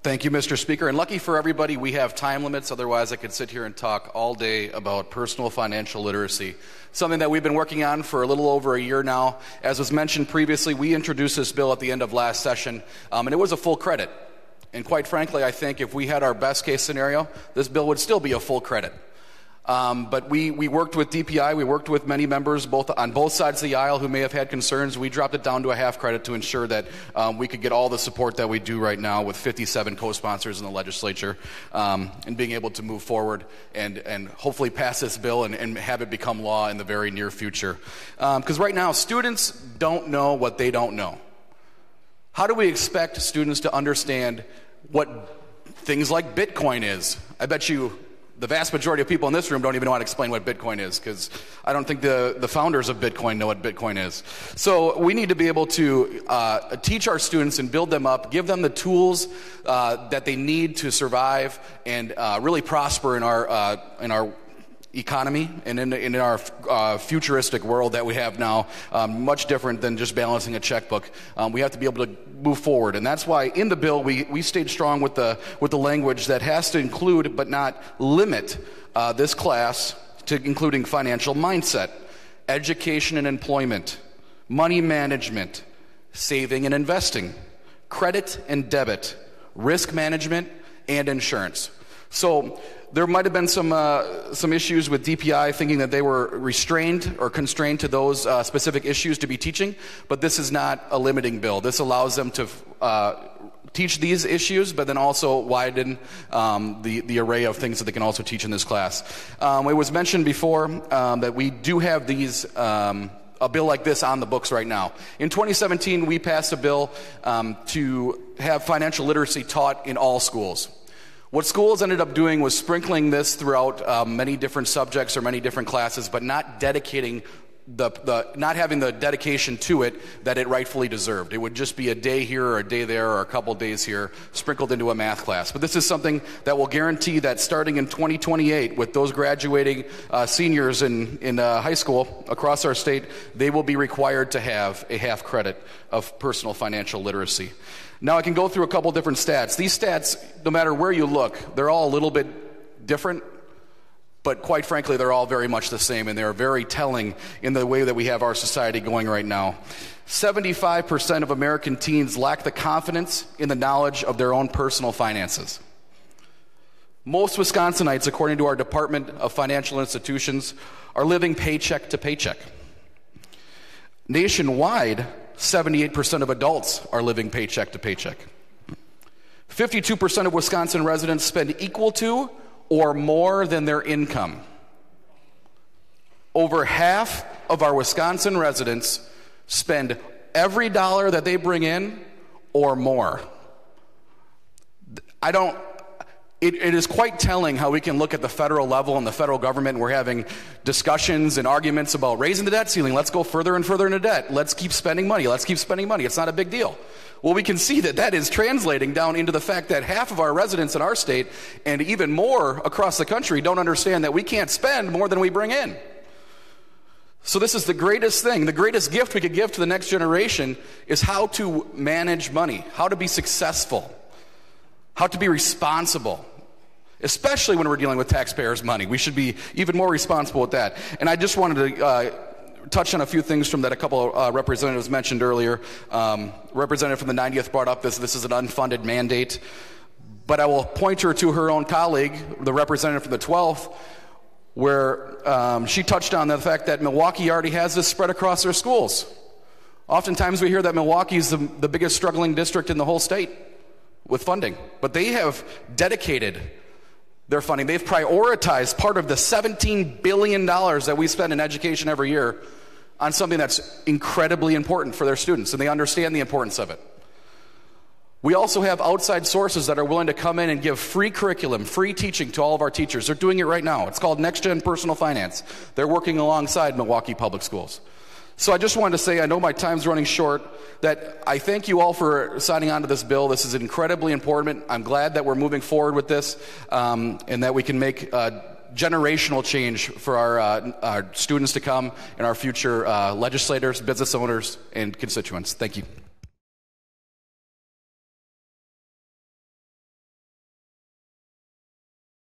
Thank you, Mr. Speaker. And lucky for everybody, we have time limits. Otherwise, I could sit here and talk all day about personal financial literacy, something that we've been working on for a little over a year now. As was mentioned previously, we introduced this bill at the end of last session, and it was a full credit. And quite frankly, I think if we had our best case scenario, this bill would still be a full credit. But we worked with DPI, we worked with many members on both sides of the aisle who may have had concerns. We dropped it down to a half credit to ensure that we could get all the support that we do right now with 57 co-sponsors in the legislature, and being able to move forward and hopefully pass this bill and have it become law in the very near future. Because right now, students don't know what they don't know. How do we expect students to understand what things like Bitcoin is? I bet you the vast majority of people in this room don't even know how to explain what Bitcoin is, because I don't think the founders of Bitcoin know what Bitcoin is. So we need to be able to teach our students and build them up, give them the tools that they need to survive and really prosper in our economy and in our futuristic world that we have now, much different than just balancing a checkbook. We have to be able to move forward, and that's why in the bill we stayed strong with the language that has to include but not limit this class to including financial mindset, education and employment, money management, saving and investing, credit and debit, risk management, and insurance. So there might have been some issues with DPI thinking that they were restrained or constrained to those specific issues to be teaching, but this is not a limiting bill. This allows them to teach these issues, but then also widen the array of things that they can also teach in this class. It was mentioned before that we do have these a bill like this on the books right now. In 2017, we passed a bill to have financial literacy taught in all schools. What schools ended up doing was sprinkling this throughout many different subjects or many different classes, but not dedicating not having the dedication to it that it rightfully deserved. It would just be a day here or a day there or a couple days here sprinkled into a math class. But this is something that will guarantee that starting in 2028, with those graduating seniors in high school across our state, they will be required to have a half credit of personal financial literacy. Now I can go through a couple different stats. These stats, no matter where you look, they're all a little bit different, but quite frankly, they're all very much the same, and they're very telling in the way that we have our society going right now. 75% of American teens lack the confidence in the knowledge of their own personal finances. Most Wisconsinites, according to our Department of Financial Institutions, are living paycheck to paycheck. Nationwide, 78% of adults are living paycheck to paycheck. 52% of Wisconsin residents spend equal to or more than their income. Over half of our Wisconsin residents spend every dollar that they bring in or more. It is quite telling how we can look at the federal level and the federal government, and we're having discussions and arguments about raising the debt ceiling. Let's go further and further into debt. Let's keep spending money. Let's keep spending money. It's not a big deal. Well, we can see that is translating down into the fact that half of our residents in our state, and even more across the country, don't understand that we can't spend more than we bring in. So this is the greatest thing, the greatest gift we could give to the next generation is how to manage money, how to be successful, how to be responsible, especially when we're dealing with taxpayers' money. We should be even more responsible with that. And I just wanted to touch on a few things from that a couple of representatives mentioned earlier. Representative from the 90th brought up this is an unfunded mandate. But I will point her to her own colleague, the representative from the 12th, where she touched on the fact that Milwaukee already has this spread across their schools. Oftentimes we hear that Milwaukee is the biggest struggling district in the whole state with funding, but they have dedicated their funding. They've prioritized part of the $17 billion that we spend in education every year on something that's incredibly important for their students, and they understand the importance of it. We also have outside sources that are willing to come in and give free curriculum, free teaching to all of our teachers. They're doing it right now. It's called Next Gen Personal Finance. They're working alongside Milwaukee Public Schools. So I just wanted to say, I know my time's running short, that I thank you all for signing on to this bill. This is incredibly important. I'm glad that we're moving forward with this, and that we can make generational change for our students to come and our future legislators, business owners, and constituents. Thank you.